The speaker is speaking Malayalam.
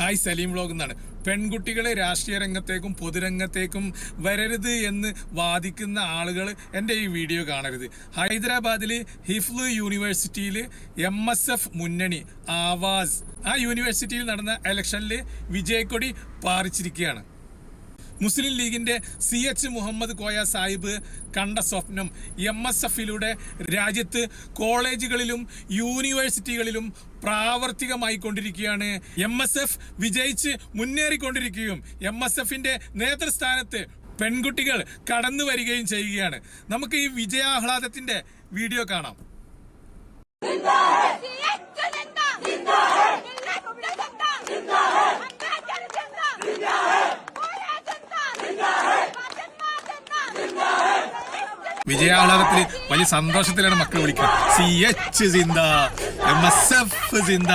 ഹായ് സലീം വ്ലോഗ് എന്നാണ്. പെൺകുട്ടികളെ രാഷ്ട്രീയ രംഗത്തേക്കും പൊതുരംഗത്തേക്കും വരരുത് എന്ന് വാദിക്കുന്ന ആളുകൾ എൻ്റെ ഈ വീഡിയോ കാണരുത്. ഹൈദരാബാദിൽ ഹിഫ്ലു യൂണിവേഴ്സിറ്റിയിൽ MSF മുന്നണി ആവാസ് ആ യൂണിവേഴ്സിറ്റിയിൽ നടന്ന ഇലക്ഷനിൽ വിജയക്കൊടി പാറിച്ചിരിക്കുകയാണ്. മുസ്ലിം ലീഗിന്റെ CH മുഹമ്മദ് കോയ സാഹിബ് കണ്ട സ്വപ്നം MSFയിലൂടെ രാജ്യത്ത് കോളേജുകളിലും യൂണിവേഴ്സിറ്റികളിലും പ്രാവർത്തികമായിക്കൊണ്ടിരിക്കുകയാണ്. MSF വിജയിച്ച് മുന്നേറിക്കൊണ്ടിരിക്കുകയും MSFന്റെ നേതൃസ്ഥാനത്ത് പെൺകുട്ടികൾ കടന്നു വരികയും ചെയ്യുകയാണ്. നമുക്ക് ഈ വിജയാഹ്ലാദത്തിന്റെ വീഡിയോ കാണാം. വിജയാഹ്ലാദത്തിൽ വലിയ സന്തോഷത്തിലാണ് മക്കൾ വിളിക്കുന്നത്. CH ജിന്ദ, MSF ജിന്ദ.